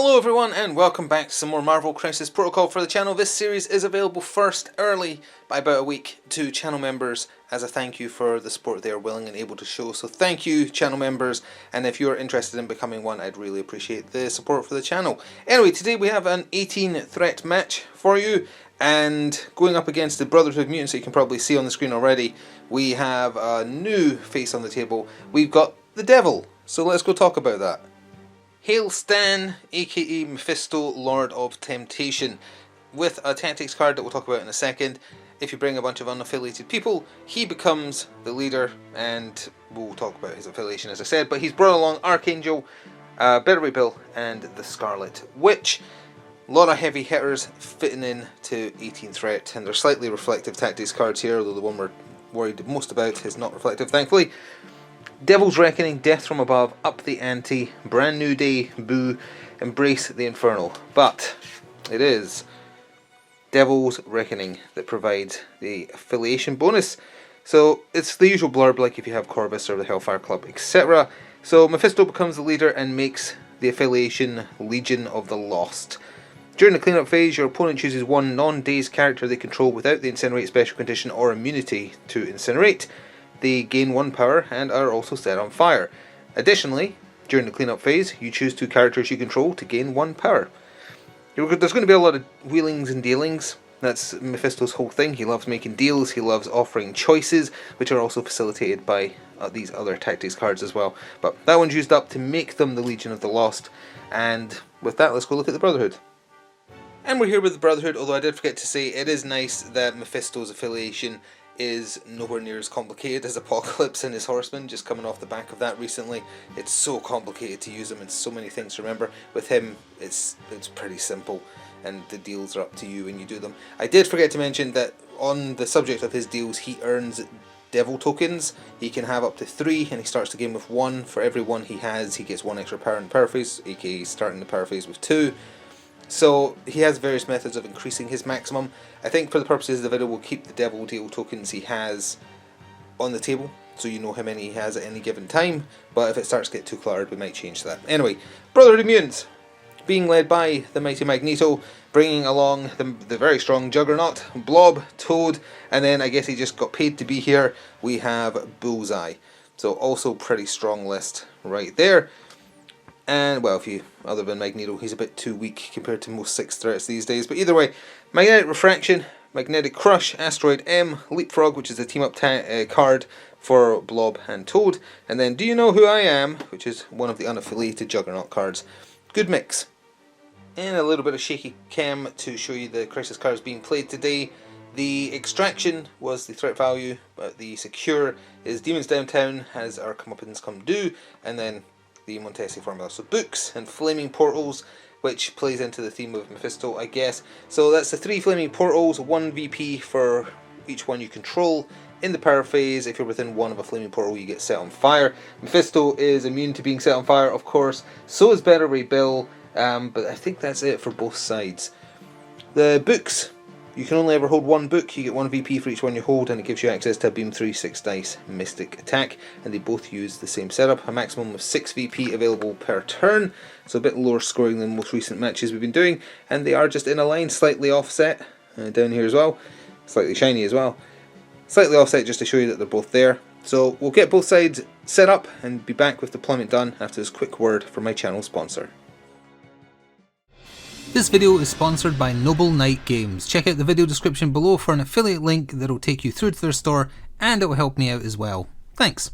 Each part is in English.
Hello everyone and welcome back to some more Marvel Crisis Protocol for the channel. This series is available first early by about a week to channel members as a thank you for the support they are willing and able to show. So thank you channel members, and if you're interested in becoming one, I'd really appreciate the support for the channel. Anyway, today we have an 18 threat match for you, and going up against the Brotherhood of Mutants, that you can probably see on the screen already, we have a new face on the table. We've got the Devil, so let's go talk about that. Hail Stan, aka Mephisto, Lord of Temptation, with a tactics card that we'll talk about in a second. If you bring a bunch of unaffiliated people, he becomes the leader, and we'll talk about his affiliation as I said, but he's brought along Archangel, Betterweight Bill, and the Scarlet Witch. A lot of heavy hitters fitting in to 18 threat, and they're slightly reflective tactics cards here, although the one we're worried most about is not reflective, thankfully. Devil's Reckoning, Death from Above, Up the Ante, Brand New Day, Boo, Embrace the Infernal. But it is Devil's Reckoning that provides the affiliation bonus. So it's the usual blurb, like if you have Corvus or the Hellfire Club, etc. So Mephisto becomes the leader and makes the affiliation Legion of the Lost. During the cleanup phase, your opponent chooses one non-dazed character they control without the Incinerate special condition or immunity to Incinerate. They gain 1 power and are also set on fire. Additionally, during the cleanup phase, you choose 2 characters you control to gain 1 power. There's going to be a lot of wheelings and dealings. That's Mephisto's whole thing. He loves making deals, he loves offering choices, which are also facilitated by these other tactics cards as well. But that one's used up to make them the Legion of the Lost. And with that, let's go look at the Brotherhood. And we're here with the Brotherhood, although I did forget to say it is nice that Mephisto's affiliation is nowhere near as complicated as Apocalypse and his Horsemen, just coming off the back of that recently. It's so complicated to use him and so many things to remember. With him, it's pretty simple, and the deals are up to you when you do them. I did forget to mention that on the subject of his deals, he earns Devil tokens. He can have up to 3, and he starts the game with 1. For every 1 he has, he gets 1 extra power in the power phase, aka starting the power phase with 2. So he has various methods of increasing his maximum. I think for the purposes of the video, we'll keep the Devil deal tokens he has on the table, so you know how many he has at any given time. But if it starts to get too cluttered, we might change that. Anyway, Brotherhood of Mutants, being led by the mighty Magneto, bringing along the very strong Juggernaut, Blob, Toad, and then I guess he just got paid to be here. We have Bullseye. So also pretty strong list right there. And, well, other than Magneto, he's a bit too weak compared to most 6 threats these days. But either way, Magnetic Refraction, Magnetic Crush, Asteroid M, Leapfrog, which is a team-up card for Blob and Toad. And then Do You Know Who I Am, which is one of the unaffiliated Juggernaut cards. Good mix. And a little bit of shaky cam to show you the Crisis cards being played today. The Extraction was the threat value, but the Secure is Demons Downtown, has our comeuppance come due, and then the Montesi formula. So books and flaming portals, which plays into the theme of Mephisto, I guess. So that's the 3 flaming portals, 1 VP for each one you control. In the power phase, if you're within 1 of a flaming portal, you get set on fire. Mephisto is immune to being set on fire, of course. So is Betterweight Bill, but I think that's it for both sides. The books, you can only ever hold 1 book. You get 1 VP for each one you hold, and it gives you access to a Beam 3 6 dice Mystic attack, and they both use the same setup. A maximum of 6 VP available per turn, so a bit lower scoring than most recent matches we've been doing, and they are just in a line, slightly offset, down here as well, slightly shiny as well, slightly offset just to show you that they're both there. So we'll get both sides set up and be back with deployment done after this quick word from my channel sponsor. This video is sponsored by Noble Knight Games. Check out the video description below for an affiliate link that will take you through to their store, and it will help me out as well. Thanks.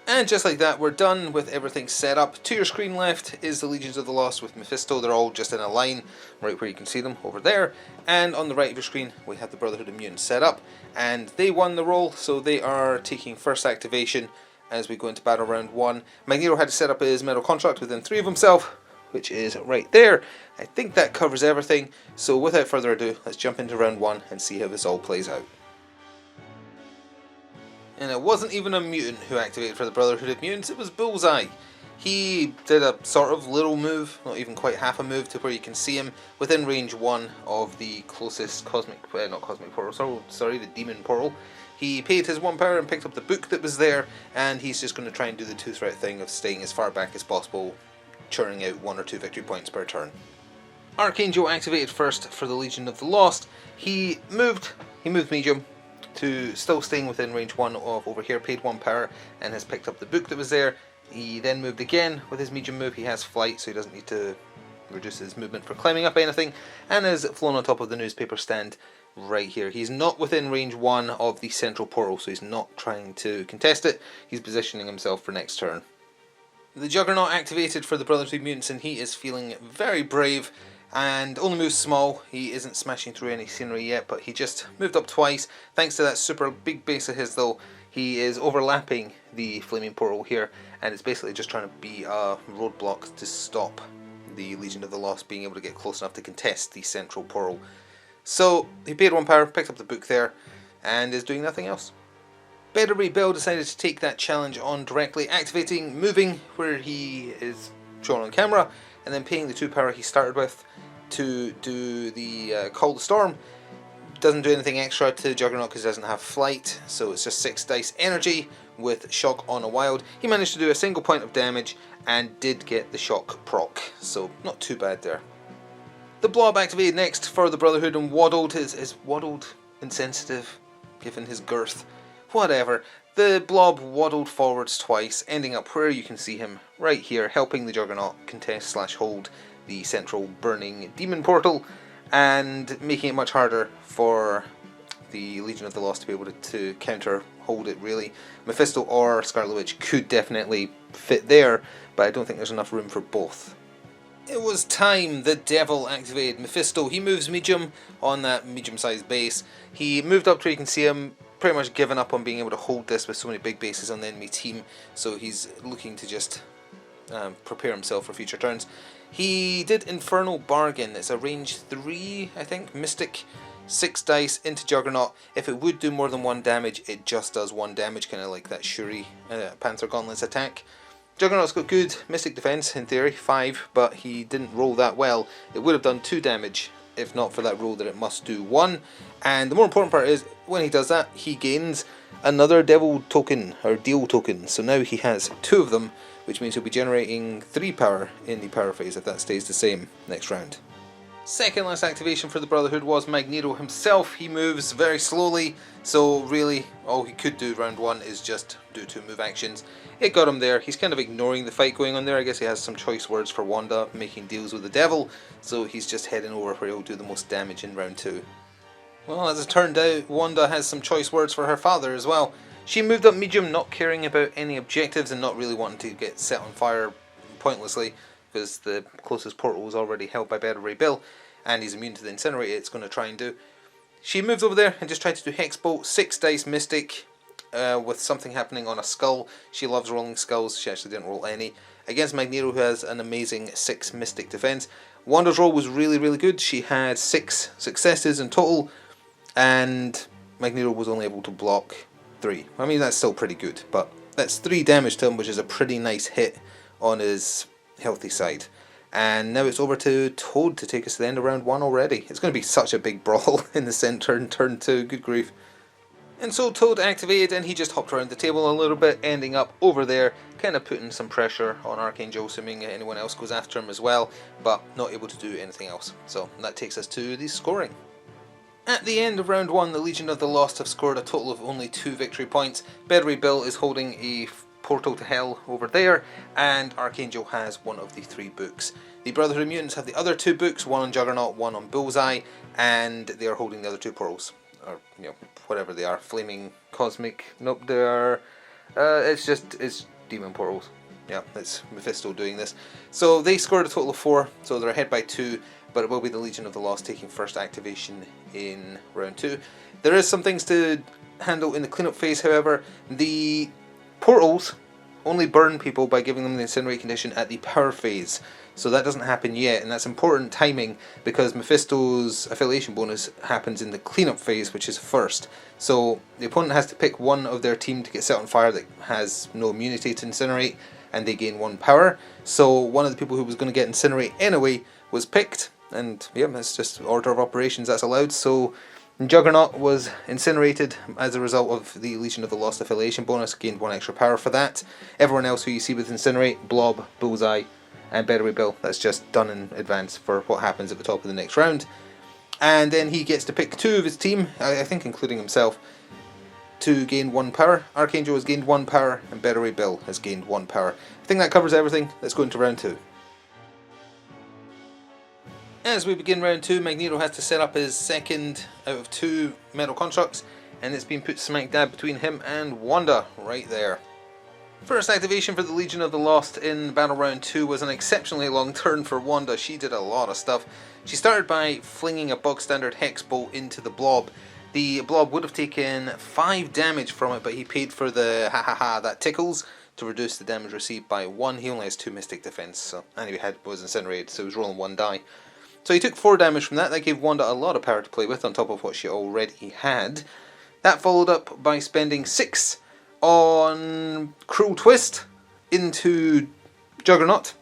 And just like that, we're done with everything set up. To your screen left is the Legions of the Lost with Mephisto. They're all just in a line, right where you can see them over there. And on the right of your screen, we have the Brotherhood of Mutants set up. And they won the role, so they are taking first activation as we go into battle round 1. Magneto had to set up his metal construct within 3 of himself, which is right there. I think that covers everything, so without further ado, let's jump into round 1 and see how this all plays out. And it wasn't even a mutant who activated for the Brotherhood of Mutants, it was Bullseye. He did a sort of little move, not even quite half a move, to where you can see him within range 1 of the closest the demon portal. He paid his 1 power and picked up the book that was there, and he's just going to try and do the 2 threat thing of staying as far back as possible churning out 1 or 2 victory points per turn. Archangel activated first for the Legion of the Lost. He moved medium to still staying within range 1 of over here, paid 1 power, and has picked up the book that was there. He then moved again with his medium move. He has flight, so he doesn't need to reduce his movement for climbing up anything, and has flown on top of the newspaper stand right here. He's not within range 1 of the central portal, so he's not trying to contest it. He's positioning himself for next turn. The Juggernaut activated for the Brotherhood of Mutants, and he is feeling very brave and only moves small. He isn't smashing through any scenery yet, but he just moved up twice. Thanks to that super big base of his though, he is overlapping the flaming portal here, and it's basically just trying to be a roadblock to stop the Legion of the Lost being able to get close enough to contest the central portal. So he paid 1 power, picked up the book there, and is doing nothing else. Brotherhood Bill decided to take that challenge on directly, activating, moving where he is shown on camera, and then paying the 2 power he started with to do the Call the Storm. Doesn't do anything extra to Juggernaut because he doesn't have flight, so it's just 6 dice energy with shock on a wild. He managed to do a single point of damage and did get the shock proc, so not too bad there. The Blob activated next for the Brotherhood and waddled. Is waddled insensitive given his girth? Whatever. The Blob waddled forwards twice, ending up where you can see him right here, helping the Juggernaut contest / hold the central burning demon portal, and making it much harder for the Legion of the Lost to be able to counter hold it really. Mephisto or Scarlet Witch could definitely fit there, but I don't think there's enough room for both. It was time. The Devil activated Mephisto. He moves medium on that medium-sized base. He moved up to where you can see him, pretty much given up on being able to hold this with so many big bases on the enemy team, so he's looking to just prepare himself for future turns. He did Infernal Bargain. It's a range 3, I think, Mystic, 6 dice into Juggernaut. If it would do more than 1 damage, it just does 1 damage, kind of like that Shuri Panther Gauntlets attack. Juggernaut's got good Mystic Defense, in theory, 5, but he didn't roll that well. It would have done 2 damage, if not for that rule that it must do 1. And the more important part is, when he does that, he gains another Devil token, or Deal token. So now he has 2 of them, which means he'll be generating 3 power in the power phase if that stays the same next round. Second last activation for the Brotherhood was Magneto himself. He moves very slowly, so really all he could do round 1 is just do 2 move actions. It got him there. He's kind of ignoring the fight going on there. I guess he has some choice words for Wanda, making deals with the Devil, so he's just heading over where he'll do the most damage in round 2. Well, as it turned out, Wanda has some choice words for her father as well. She moved up medium, not caring about any objectives and not really wanting to get set on fire pointlessly, because the closest portal was already held by Brotherhood Bill, and he's immune to the incinerator it's going to try and do. She moved over there and just tried to do Hex Bolt, 6 dice Mystic, with something happening on a skull. She loves rolling skulls. She actually didn't roll any. Against Magneto, who has an amazing 6 Mystic defense. Wanda's roll was really, really good. She had 6 successes in total, and Magneto was only able to block 3. I mean, that's still pretty good, but that's 3 damage to him, which is a pretty nice hit on his healthy side. And now it's over to Toad to take us to the end of round 1 already. It's going to be such a big brawl in the centre in turn 2, good grief. And so Toad activated, and he just hopped around the table a little bit, ending up over there, kind of putting some pressure on Archangel, assuming anyone else goes after him as well, but not able to do anything else. So that takes us to the scoring. At the end of round 1, the Legion of the Lost have scored a total of only 2 victory points. Brotherhood Bill is holding a portal to hell over there, and Archangel has one of the 3 books. The Brotherhood of Mutants have the other 2 books, one on Juggernaut, one on Bullseye, and they are holding the other 2 portals. Or, you know, whatever they are, flaming, cosmic, nope, they are, it's demon portals. Yeah, it's Mephisto doing this. So they scored a total of 4, so they're ahead by 2, but it will be the Legion of the Lost taking first activation in round 2. There is some things to handle in the cleanup phase, however. The portals only burn people by giving them the incinerate condition at the power phase, so that doesn't happen yet, and that's important timing because Mephisto's affiliation bonus happens in the cleanup phase, which is first. So the opponent has to pick one of their team to get set on fire that has no immunity to incinerate, and they gain 1 power. So one of the people who was going to get incinerate anyway was picked, and yeah, that's just order of operations, that's allowed. So Juggernaut was incinerated as a result of the Legion of the Lost affiliation bonus, gained 1 extra power for that. Everyone else who you see with Incinerate, Blob, Bullseye, and Better Way Bill, that's just done in advance for what happens at the top of the next round. And then he gets to pick 2 of his team, I think including himself, to gain 1 power. Archangel has gained 1 power, and Better Way Bill has gained 1 power. I think that covers everything. Let's go into round 2. As we begin round 2, Magneto has to set up his second out of 2 metal constructs, and it's been put smack dab between him and Wanda, right there. First activation for the Legion of the Lost in Battle Round 2 was an exceptionally long turn for Wanda. She did a lot of stuff. She started by flinging a bog standard hex bolt into the blob. The blob would have taken 5 damage from it, but he paid for the that tickles to reduce the damage received by 1. He only has 2 mystic defense, so, and he was incinerated, so he was rolling 1 die. So he took 4 damage from that. That gave Wanda a lot of power to play with on top of what she already had. That followed up by spending 6 on Cruel Twist into Juggernaut.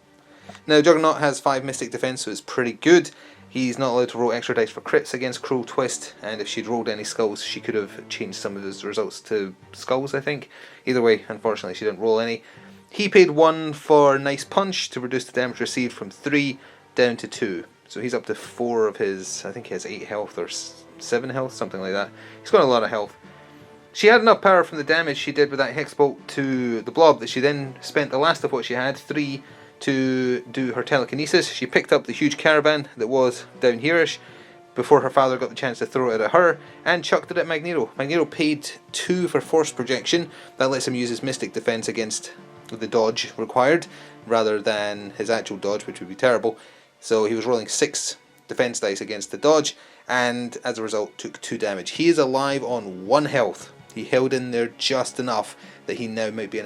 Now Juggernaut has 5 mystic defense, so it's pretty good. He's not allowed to roll extra dice for crits against Cruel Twist, and if she'd rolled any skulls, she could have changed some of his results to skulls, I think. Either way, unfortunately, she didn't roll any. He paid 1 for Nice Punch to reduce the damage received from 3 down to 2. So he's up to 4 of his, I think he has 8 health or 7 health, something like that. He's got a lot of health. She had enough power from the damage she did with that hex bolt to the blob that she then spent the last of what she had, 3, to do her telekinesis. She picked up the huge caravan that was down here-ish before her father got the chance to throw it at her, and chucked it at Magneto. Magneto paid 2 for force projection. That lets him use his mystic defense against the dodge required, rather than his actual dodge, which would be terrible. So he was rolling 6 defense dice against the dodge, and as a result took 2 damage. He is alive on 1 health. He held in there just enough that he now might be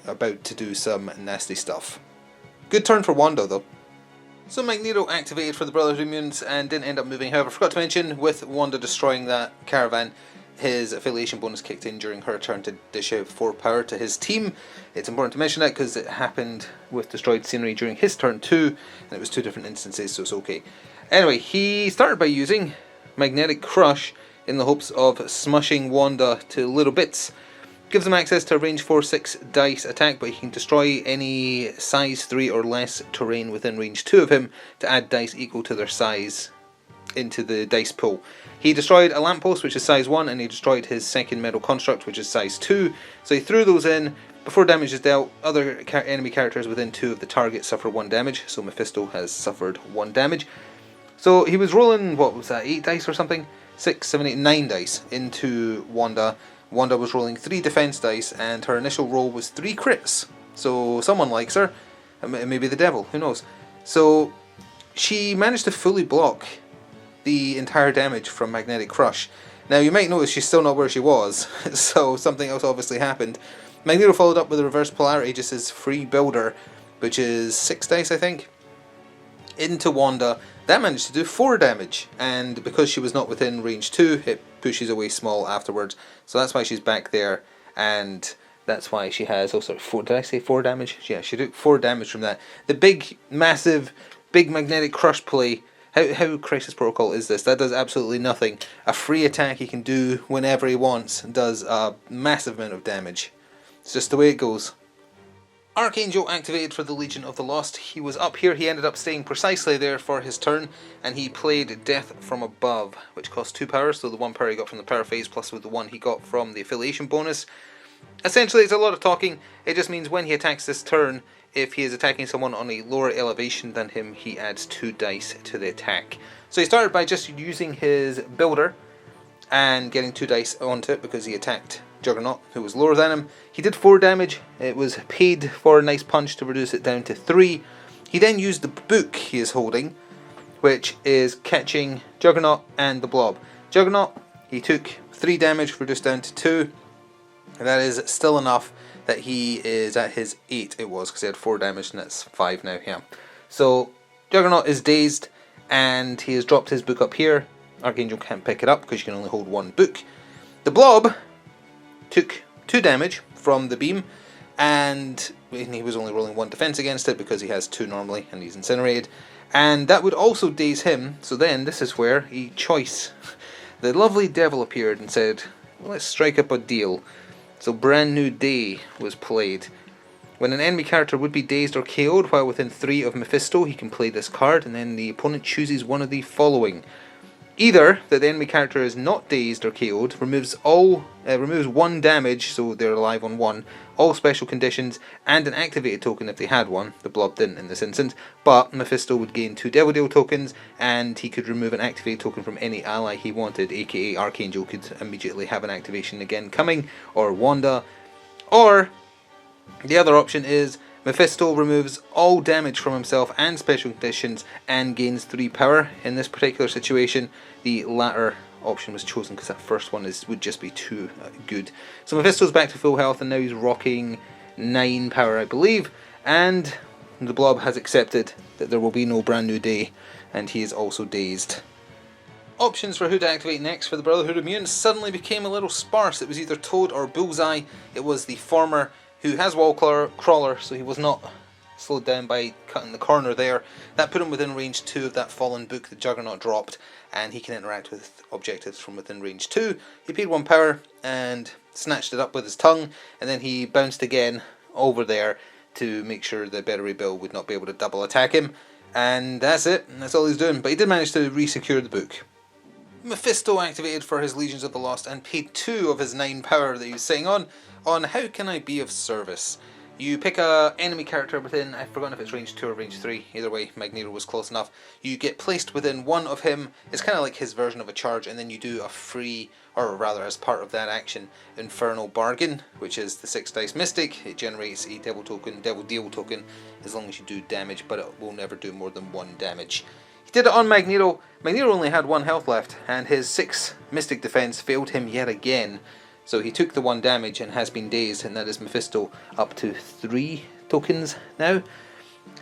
about to do some nasty stuff. Good turn for Wanda though. So Magneto activated for the Brotherhood of Mutants and didn't end up moving. However, forgot to mention, with Wanda destroying that caravan, his affiliation bonus kicked in during her turn to dish out 4 power to his team. It's important to mention that because it happened with destroyed scenery during his turn too, and it was 2 different instances, so it's okay. Anyway, he started by using Magnetic Crush in the hopes of smushing Wanda to little bits. Gives him access to a range 4/6 dice attack, but he can destroy any size 3 or less terrain within range 2 of him to add dice equal to their size into the dice pool. He destroyed a lamppost, which is size 1, and he destroyed his second metal construct, which is size 2. So he threw those in. Before damage is dealt, other enemy characters within 2 of the target suffer 1 damage, so Mephisto has suffered 1 damage. So he was rolling, what was that, 8 dice or something? 6, 7, 8, 9 dice into Wanda. Wanda was rolling 3 defense dice, and her initial roll was 3 crits. So someone likes her. Maybe the devil, who knows. So she managed to fully block the entire damage from Magnetic Crush. Now you might notice she's still not where she was, so something else obviously happened. Magneto followed up with a reverse polarity, just his free builder, which is 6 dice I think, into Wanda. That managed to do 4 damage, and because she was not within range 2, it pushes away small afterwards. So that's why she's back there, and that's why she has, 4, did I say 4 damage? Yeah, she took 4 damage from that. The big, massive, big Magnetic Crush play, how Crisis Protocol is this? That does absolutely nothing. A free attack he can do whenever he wants does a massive amount of damage. It's just the way it goes. Archangel activated for the Legion of the Lost. He was up here, he ended up staying precisely there for his turn, and he played Death from Above, which cost 2 power, so the 1 power he got from the power phase plus with the 1 he got from the affiliation bonus. Essentially it's a lot of talking. It just means when he attacks this turn, if he is attacking someone on a lower elevation than him, he adds 2 dice to the attack. So he started by just using his builder and getting 2 dice onto it because he attacked Juggernaut, who was lower than him. He did 4 damage. It was paid for a Nice Punch to reduce it down to 3. He then used the book he is holding, which is catching Juggernaut and the Blob. Juggernaut, he took 3 damage, reduced down to 2. And that is still enough that he is at his 8 it was, because he had 4 damage and that's 5 now, yeah. So Juggernaut is dazed and he has dropped his book up here. Archangel can't pick it up because you can only hold 1 book. The Blob took 2 damage from the beam, and he was only rolling 1 defense against it because he has 2 normally and he's incinerated, and that would also daze him. So then this is where a choice. The lovely devil appeared and said, let's strike up a deal. So Brand New Day was played. When an enemy character would be dazed or KO'd while within 3 of Mephisto, he can play this card, and then the opponent chooses one of the following. Either that the enemy character is not dazed or KO'd, removes 1 damage, so they're alive on 1, all special conditions, and an activated token if they had one. The blob didn't in this instance, but Mephisto would gain 2 Devil Deal tokens, and he could remove an activated token from any ally he wanted, aka Archangel could immediately have an activation again coming, or Wanda, or the other option is Mephisto removes all damage from himself and special conditions and gains 3 power. In this particular situation, the latter option was chosen because that first one would just be too good. So Mephisto's back to full health, and now he's rocking 9 power, I believe, and the blob has accepted that there will be no brand new day, and he is also dazed. Options for who to activate next for the Brotherhood of Mutants suddenly became a little sparse. It was either Toad or Bullseye. It was the former, who has wall crawler, so he was not slowed down by cutting the corner there. That put him within range 2 of that fallen book that Juggernaut dropped, and he can interact with objectives from within range 2. He paid 1 power and snatched it up with his tongue, and then he bounced again over there to make sure that Bettery Bill would not be able to double attack him, and that's it, and that's all he's doing. But he did manage to re-secure the book. Mephisto activated for his Legions of the Lost and paid 2 of his 9 power that he was sitting on How Can I Be of Service. You pick a enemy character within, I've forgotten if it's range 2 or range 3, either way Magneto was close enough. You get placed within one of him, it's kind of like his version of a charge, and then you do a free, or rather as part of that action, Infernal Bargain, which is the 6 dice mystic. It generates a Devil Deal token, as long as you do damage, but it will never do more than 1 damage. He did it on Magneto. Magneto only had 1 health left, and his 6 mystic defense failed him yet again. So he took the 1 damage and has been dazed, and that is Mephisto up to 3 tokens now.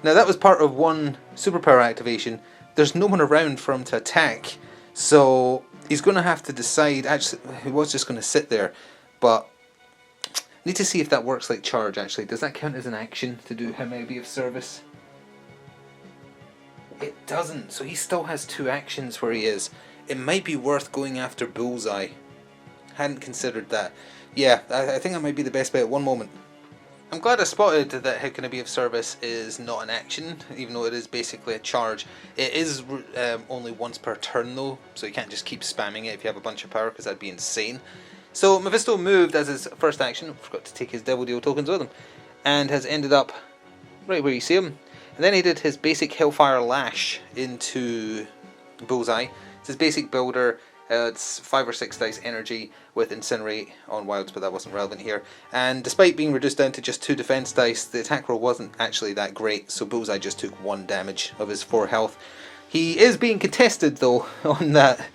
Now that was part of 1 superpower activation. There's no one around for him to attack, so he's going to have to decide. Actually, he was just going to sit there, but need to see if that works like charge actually. Does that count as an action to do How May I Be of Service? It doesn't, so he still has 2 actions where he is. It might be worth going after Bullseye. Hadn't considered that. Yeah, I think that might be the best bet at one moment. I'm glad I spotted that How Can I Be of Service is not an action, even though it is basically a charge. It is only once per turn though, so you can't just keep spamming it if you have a bunch of power, because that'd be insane. So Mephisto moved as his first action, forgot to take his Devil Deal tokens with him, and has ended up right where you see him. And then he did his basic Hellfire Lash into Bullseye. It's his basic builder. It's 5 or 6 dice energy with Incinerate on wilds, but that wasn't relevant here. And despite being reduced down to just 2 defense dice, the attack roll wasn't actually that great, so Bullseye just took 1 damage of his 4 health. He is being contested though on that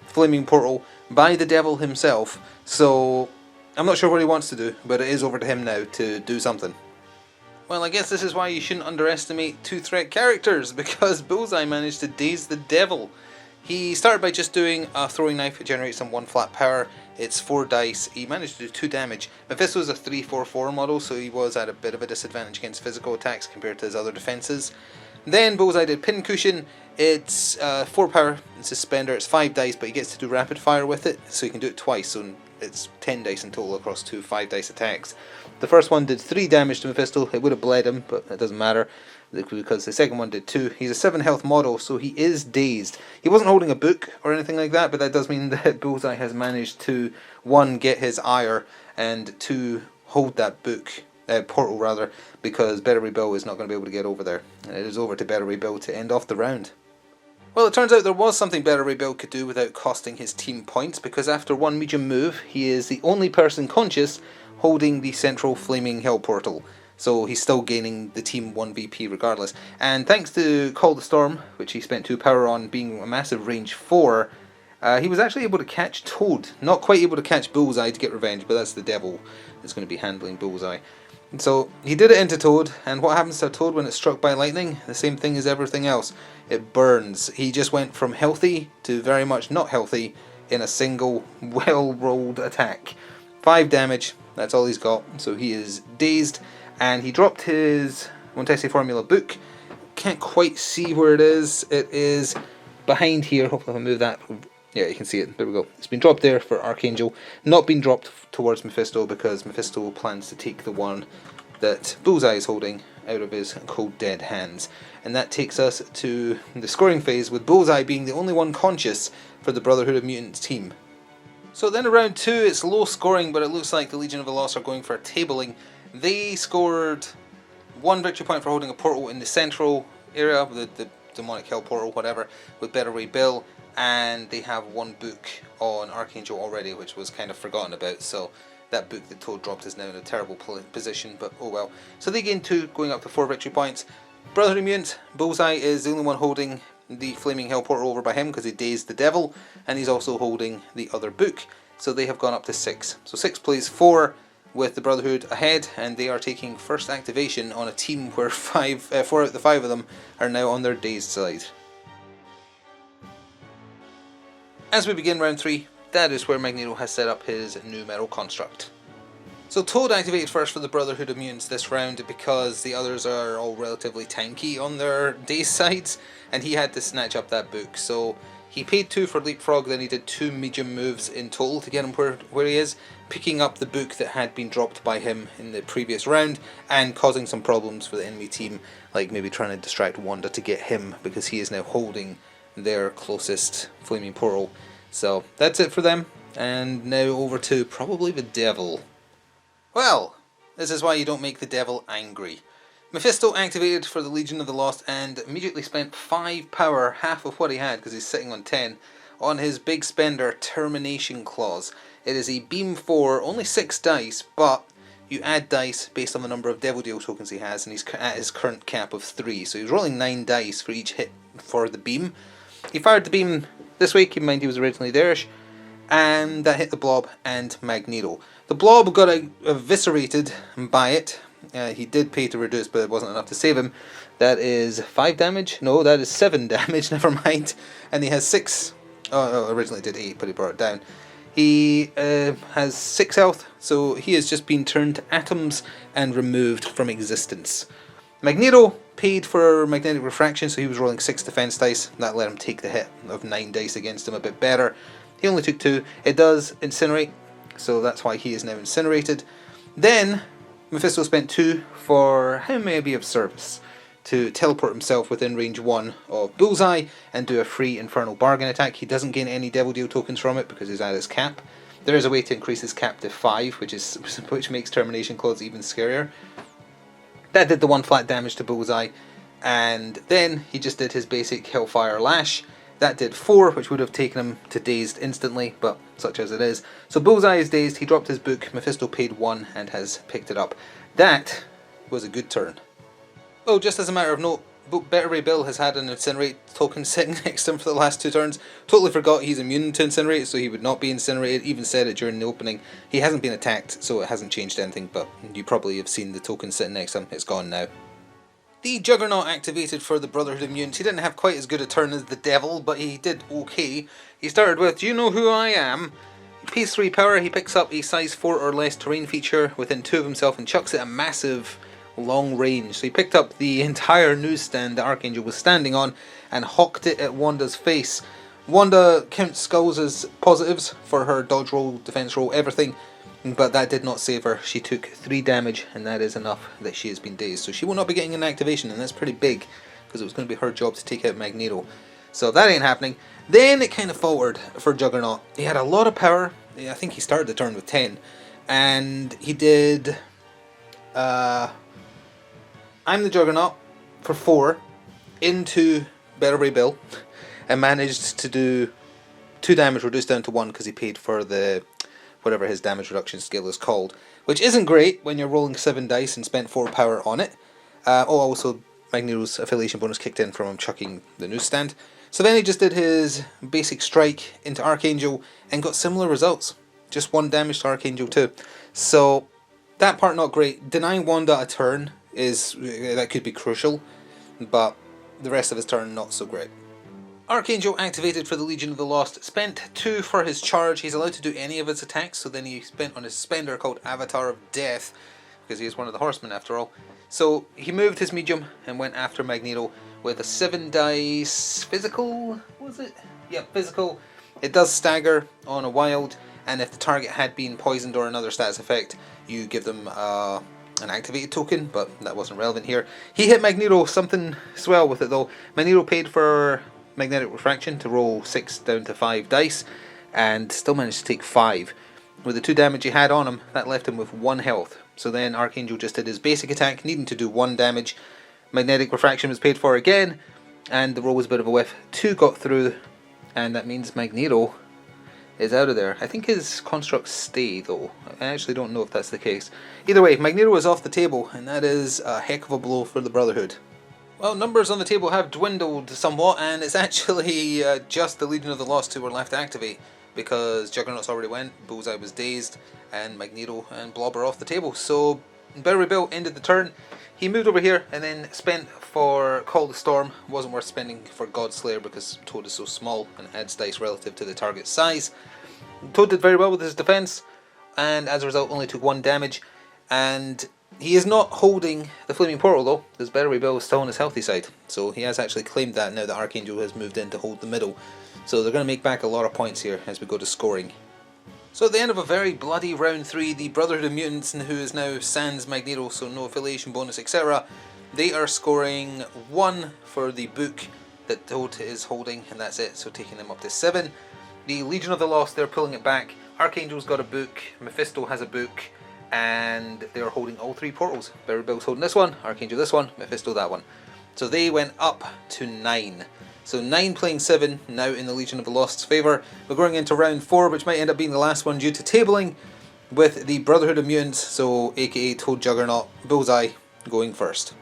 flaming portal by the devil himself, so I'm not sure what he wants to do, but it is over to him now to do something. Well, I guess this is why you shouldn't underestimate 2-threat characters, because Bullseye managed to daze the devil. He started by just doing a throwing knife. It generates some 1 flat power. It's 4 dice. He managed to do 2 damage. Mephisto is a 3-4-4 model, so he was at a bit of a disadvantage against physical attacks compared to his other defenses. Then Bullseye did Pincushion. It's 4 power and Suspender. It's 5 dice, but he gets to do rapid fire with it, so he can do it twice. So it's 10 dice in total across 2 5 dice attacks. The first one did 3 damage to Mephisto. It would have bled him, but it doesn't matter, because the second one did 2. He's a 7 health model, so he is dazed. He wasn't holding a book or anything like that, but that does mean that Bullseye has managed to, 1, get his ire, and 2, hold that book, portal rather, because Bettery Bill is not going to be able to get over there. And it is over to Bettery Bill to end off the round. Well, it turns out there was something Bettery Bill could do without costing his team points, because after 1 medium move, he is the only person conscious holding the central flaming hell portal. So he's still gaining the team 1 VP regardless. And thanks to Call the Storm, which he spent 2 power on, being a massive range 4, he was actually able to catch Toad. Not quite able to catch Bullseye to get revenge, but that's the devil that's going to be handling Bullseye. And so he did it into Toad, and what happens to Toad when it's struck by lightning? The same thing as everything else. It burns. He just went from healthy to very much not healthy in a single well-rolled attack. 5 damage, that's all he's got. So he is dazed. And he dropped his Montesi Formula book. Can't quite see where it is. It is behind here. Hopefully I'll move that. Yeah, you can see it. There we go. It's been dropped there for Archangel. Not been dropped towards Mephisto, because Mephisto plans to take the one that Bullseye is holding out of his cold dead hands. And that takes us to the scoring phase, with Bullseye being the only one conscious for the Brotherhood of Mutants team. So then in round 2, it's low scoring, but it looks like the Legion of the Lost are going for a tabling. They scored 1 victory point for holding a portal in the central area, the demonic hell portal, whatever, with Better Way Bill, and they have 1 book on Archangel already, which was kind of forgotten about, so that book that Toad dropped is now in a terrible position, but oh well. So they gain 2, going up to 4 victory points. Brotherhood of Mutants, Bullseye is the only one holding the Flaming Hell portal over by him because he dazed the devil, and he's also holding the other book, so they have gone up to 6. So 6 plays 4 with the Brotherhood ahead, and they are taking first activation on a team where 4 out of the 5 of them are now on their dazed side. As we begin round 3, that is where Magneto has set up his new metal construct. So Toad activated first for the Brotherhood of Mutants this round because the others are all relatively tanky on their dazed sides, and he had to snatch up that book. So he paid 2 for Leapfrog, then he did 2 medium moves in total to get him where he is, picking up the book that had been dropped by him in the previous round and causing some problems for the enemy team, like maybe trying to distract Wanda to get him because he is now holding their closest flaming portal. So that's it for them, and now over to probably the devil. Well, this is why you don't make the devil angry. Mephisto activated for the Legion of the Lost and immediately spent 5 power, half of what he had because he's sitting on 10, on his big spender Termination Clause. It is a beam 4, only 6 dice, but you add dice based on the number of Devil Deal tokens he has, and he's at his current cap of 3, so he's rolling 9 dice for each hit for the beam. He fired the beam this way, keep in mind he was originally there-ish, and that hit the Blob and Magneto. The Blob got eviscerated by it. He did pay to reduce, but it wasn't enough to save him. That is 5 damage. No, that is 7 damage, never mind. And he has 6. Oh, originally it did 8, but he brought it down. He has 6 health, so he has just been turned to atoms and removed from existence. Magneto paid for magnetic refraction, so he was rolling 6 defense dice. That let him take the hit of 9 dice against him a bit better. He only took 2. It does incinerate, so that's why he is now incinerated. Then Mephisto spent 2 for how may I be of service, to teleport himself within range 1 of Bullseye and do a free Infernal Bargain attack. He doesn't gain any Devil Deal tokens from it because he's at his cap. There is a way to increase his cap to 5, which makes Termination Clause even scarier. That did the 1 flat damage to Bullseye, and then he just did his basic Hellfire Lash. That did 4, which would have taken him to dazed instantly, but such as it is. So Bullseye is dazed, he dropped his book, Mephisto paid 1 and has picked it up. That was a good turn. Oh, just as a matter of note, Better Ray Bill has had an Incinerate token sitting next to him for the last 2 turns. Totally forgot he's immune to Incinerate, so he would not be incinerated, even said it during the opening. He hasn't been attacked, so it hasn't changed anything, but you probably have seen the token sitting next to him. It's gone now. The Juggernaut activated for the Brotherhood of Mutants. He didn't have quite as good a turn as the Devil, but he did okay. He started with, "Do you know who I am?" He pays 3 power, he picks up a size 4 or less terrain feature within 2 of himself and chucks it a massive long range. So he picked up the entire newsstand that Archangel was standing on and hawked it at Wanda's face. Wanda counts skulls as positives for her dodge roll, defense roll, everything, but that did not save her. She took 3 damage, and that is enough that she has been dazed. So she will not be getting an activation, and that's pretty big, because it was going to be her job to take out Magneto. So that ain't happening. Then it kind of faltered for Juggernaut. He had a lot of power. I think he started the turn with 10, and he did I'm the Juggernaut for 4 into Better Ray Bill, and managed to do 2 damage reduced down to 1 because he paid for the whatever his damage reduction skill is called, which isn't great when you're rolling 7 dice and spent 4 power on it. Also Magneto's affiliation bonus kicked in from him chucking the newsstand. So then he just did his basic strike into Archangel and got similar results. Just 1 damage to Archangel too. So that part not great. Denying Wanda a turn that could be crucial, but the rest of his turn not so great. Archangel activated for the Legion of the Lost, spent 2 for his charge. He's allowed to do any of his attacks, so then he spent on his spender called Avatar of Death, because he is one of the horsemen after all. So he moved his medium and went after Magneto with a 7 dice physical, was it? Yeah, physical. It does stagger on a wild, and if the target had been poisoned or another status effect, you give them a an activated token, but that wasn't relevant here. He hit Magneto something swell with it though. Magneto paid for magnetic refraction to roll 6 down to 5 dice, and still managed to take 5. With the 2 damage he had on him, that left him with 1 health. So then Archangel just did his basic attack, needing to do 1 damage. Magnetic refraction was paid for again, and the roll was a bit of a whiff. 2 got through, and that means Magneto is out of there. I think his constructs stay though. I actually don't know if that's the case. Either way, Magneto is off the table, and that is a heck of a blow for the Brotherhood. Well, numbers on the table have dwindled somewhat, and it's actually just the Legion of the Lost who were left to activate, because Juggernaut's already went, Bullseye was dazed, and Magneto and Blob are off the table. So Better Bill ended the turn. He moved over here and then spent for Call the Storm. Wasn't worth spending for Godslayer because Toad is so small and adds dice relative to the target's size. Toad did very well with his defense, and as a result only took 1 damage. And he is not holding the Flaming Portal though, because Better Bill is still on his healthy side. So he has actually claimed that now that Archangel has moved in to hold the middle. So they're going to make back a lot of points here as we go to scoring. So at the end of a very bloody round 3, the Brotherhood of Mutants, who is now sans Magneto, so no affiliation bonus, etc., they are scoring 1 for the book that Toad is holding, and that's it, so taking them up to 7. The Legion of the Lost, they're pulling it back. Archangel's got a book, Mephisto has a book, and they're holding all 3 portals. Better Bill's holding this one, Archangel this one, Mephisto that one. So they went up to 9. So 9 playing 7, now in the Legion of the Lost's favour. We're going into round 4, which might end up being the last one due to tabling, with the Brotherhood of Mutants, so aka Toad, Juggernaut, Bullseye, going first.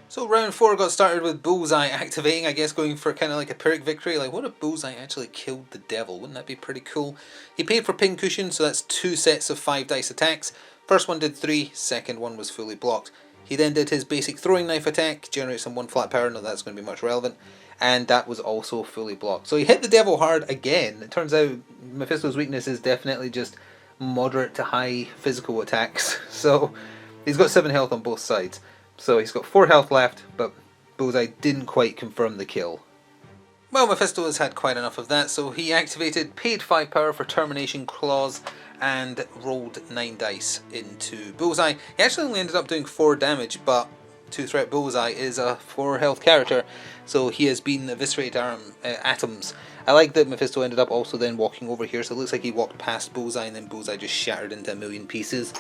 So round 4 got started with Bullseye activating, I guess going for kind of like a Pyrrhic victory. Like, what if Bullseye actually killed the devil? Wouldn't that be pretty cool? He paid for Pincushion, so that's 2 sets of 5 dice attacks. First one did 3, second one was fully blocked. He then did his basic throwing knife attack, generates some 1 flat power, not that's going to be much relevant, and that was also fully blocked. So he hit the devil hard again. It turns out Mephisto's weakness is definitely just moderate to high physical attacks. So he's got 7 health on both sides. So he's got 4 health left, but Bullseye didn't quite confirm the kill. Well, Mephisto has had quite enough of that, so he activated, paid 5 power for Termination Clause, and rolled 9 dice into Bullseye. He actually only ended up doing 4 damage, but 2-threat Bullseye is a 4 health character, so he has been eviscerated atoms. I like that Mephisto ended up also then walking over here, so it looks like he walked past Bullseye and then Bullseye just shattered into a million pieces.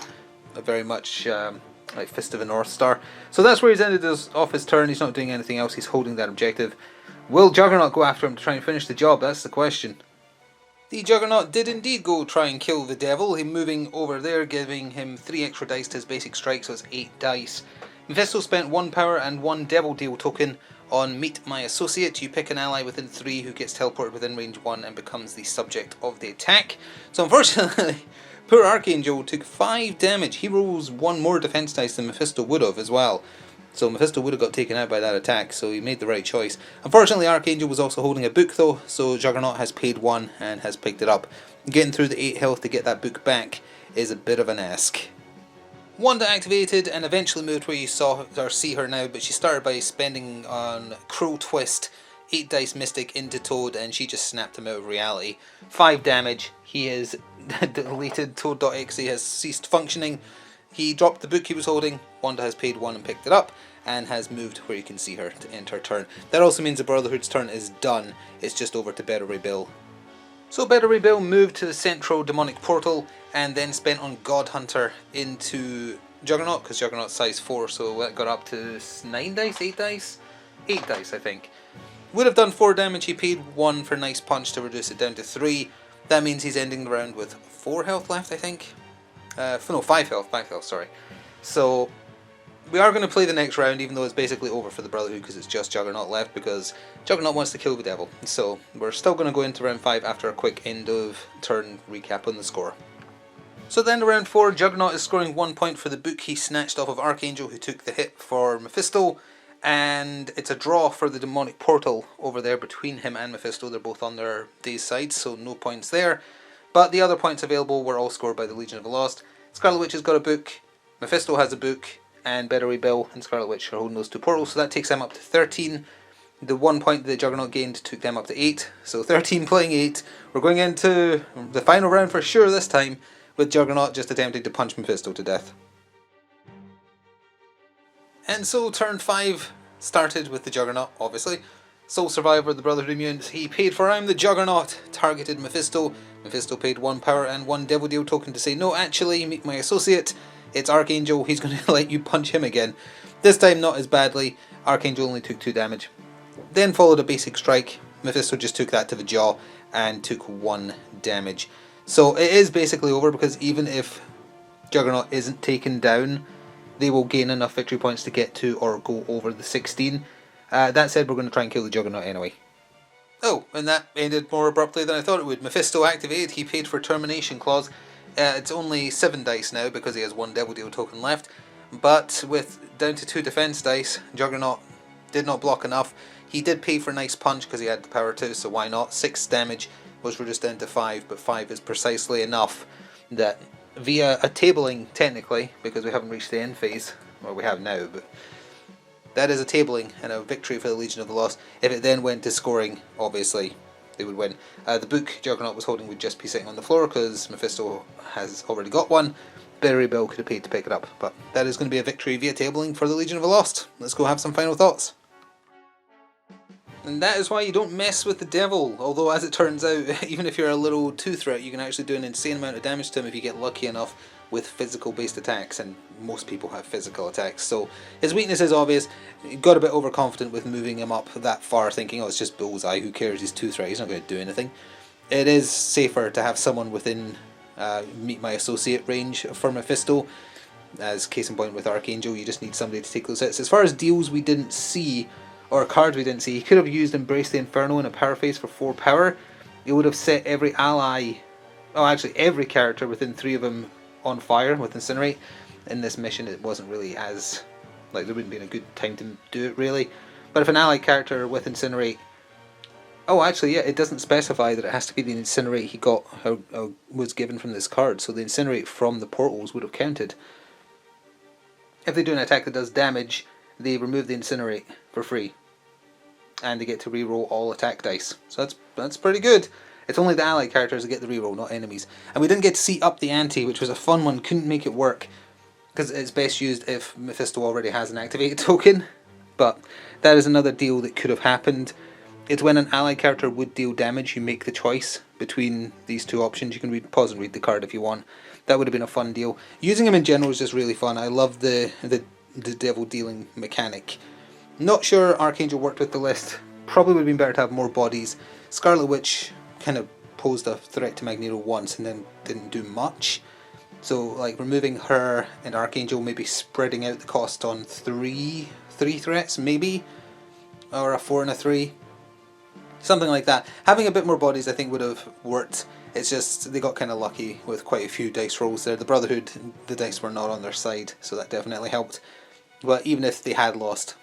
Very much like Fist of a North Star. So that's where he's ended off his turn. He's not doing anything else, he's holding that objective. Will Juggernaut go after him to try and finish the job? That's the question. The Juggernaut did indeed go try and kill the devil. Him moving over there, giving him 3 extra dice to his basic strike, so it's 8 dice. Mephisto spent 1 power and 1 Devil Deal token on Meet My Associate. You pick an ally within 3 who gets teleported within range 1 and becomes the subject of the attack. So unfortunately, poor Archangel took 5 damage. He rolls 1 more defense dice than Mephisto would have as well. So Mephisto would have got taken out by that attack, so he made the right choice. Unfortunately, Archangel was also holding a book though, so Juggernaut has paid 1 and has picked it up. Getting through the 8 health to get that book back is a bit of an ask. Wanda activated and eventually moved where you saw or see her now, but she started by spending on Crow Twist, 8 dice Mystic into Toad, and she just snapped him out of reality. 5 damage, he is deleted, Toad.exe has ceased functioning. He dropped the book he was holding, Wanda has paid 1 and picked it up, and has moved where you can see her to end her turn. That also means the Brotherhood's turn is done, it's just over to Better Bill. So Better Bill moved to the central demonic portal, and then spent on God Hunter into Juggernaut, because Juggernaut's size 4, so that got up to 9 dice, 8 dice? 8 dice I think. Would have done 4 damage, he paid 1 for Nice Punch to reduce it down to 3. That means he's ending the round with 4 health left I think. No, 5 health, sorry. So, we are going to play the next round, even though it's basically over for the Brotherhood, because it's just Juggernaut left, because Juggernaut wants to kill the devil. So, we're still going to go into round 5 after a quick end of turn recap on the score. So at the end of round 4, Juggernaut is scoring 1 point for the book he snatched off of Archangel, who took the hit for Mephisto, and it's a draw for the demonic portal over there between him and Mephisto. They're both on their day's sides, so no points there. But the other points available were all scored by the Legion of the Lost. Scarlet Witch has got a book, Mephisto has a book, and Better Bill and Scarlet Witch are holding those 2 portals, so that takes them up to 13. The 1 point that Juggernaut gained took them up to 8, so 13 playing 8. We're going into the final round for sure this time, with Juggernaut just attempting to punch Mephisto to death. And so turn 5 started with the Juggernaut, obviously. Sole survivor of the Brotherhood of Mutants, he paid for I'm the Juggernaut, targeted Mephisto. Mephisto paid 1 power and 1 Devil Deal token to say, no, actually, meet my associate. It's Archangel, he's going to let you punch him again. This time not as badly, Archangel only took 2 damage. Then followed a basic strike, Mephisto just took that to the jaw and took 1 damage. So it is basically over, because even if Juggernaut isn't taken down, they will gain enough victory points to get to or go over the 16. That said, we're going to try and kill the Juggernaut anyway. Oh, and that ended more abruptly than I thought it would. Mephisto activated, he paid for Termination Clause. It's only 7 dice now because he has 1 Devil Deal token left. But with down to 2 defense dice, Juggernaut did not block enough. He did pay for Nice Punch because he had the power to, so why not? 6 damage was reduced down to 5, but 5 is precisely enough that via a tabling, technically, because we haven't reached the end phase, well, we have now, but that is a tabling and a victory for the Legion of the Lost. If it then went to scoring, obviously they would win. The book Juggernaut was holding would just be sitting on the floor because Mephisto has already got one. Barry Bill could have paid to pick it up, but that is going to be a victory via tabling for the Legion of the Lost. Let's go have some final thoughts. And that is why you don't mess with the devil, although as it turns out, even if you're a little 2-threat, you can actually do an insane amount of damage to him if you get lucky enough with physical based attacks, and most people have physical attacks. So his weakness is obvious. You got a bit overconfident with moving him up that far, thinking, oh, it's just bullseye, who cares, he's 2-threat, he's not going to do anything. It is safer to have someone within meet my associate range for Mephisto. As case in point with Archangel, you just need somebody to take those hits. As far as deals we didn't see, or cards we didn't see, he could have used Embrace the Inferno in a power phase for 4 power. It would have set every ally, oh actually every character within 3 of them on fire with Incinerate. In this mission it wasn't really as, like there wouldn't be a good time to do it really. But if an allied character with Incinerate, oh actually yeah, it doesn't specify that it has to be the Incinerate he got, was given from this card, so the Incinerate from the portals would have counted. If they do an attack that does damage, they remove the Incinerate for free, and they get to reroll all attack dice. So that's pretty good. It's only the allied characters that get the reroll, not enemies. And we didn't get to see Up the Ante, which was a fun one. Couldn't make it work because it's best used if Mephisto already has an activated token. But that is another deal that could have happened. It's when an allied character would deal damage, you make the choice between these 2 options. You can pause and read the card if you want. That would have been a fun deal. Using him in general is just really fun. I love the devil dealing mechanic. Not sure Archangel worked with the list. Probably would have been better to have more bodies. Scarlet Witch kind of posed a threat to Magneto once and then didn't do much. So like removing her and Archangel, maybe spreading out the cost on three threats maybe, or a 4 and a 3. Something like that. Having a bit more bodies I think would have worked. It's just they got kind of lucky with quite a few dice rolls there. The Brotherhood, the dice were not on their side, so that definitely helped. But even if they had lost,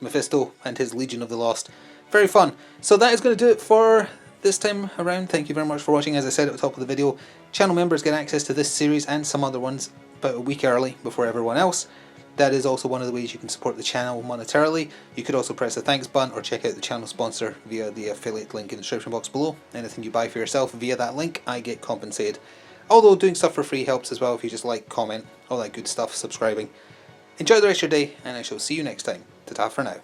Mephisto and his Legion of the Lost, very fun. So that is going to do it for this time around. Thank you very much for watching. As I said at the top of the video, channel members get access to this series and some other ones about a week early before everyone else. That is also one of the ways you can support the channel monetarily. You could also press the thanks button or check out the channel sponsor via the affiliate link in the description box below. Anything you buy for yourself via that link, I get compensated. Although doing stuff for free helps as well if you just like, comment, all that good stuff, subscribing. Enjoy the rest of your day, and I shall see you next time. Ta-ta for now.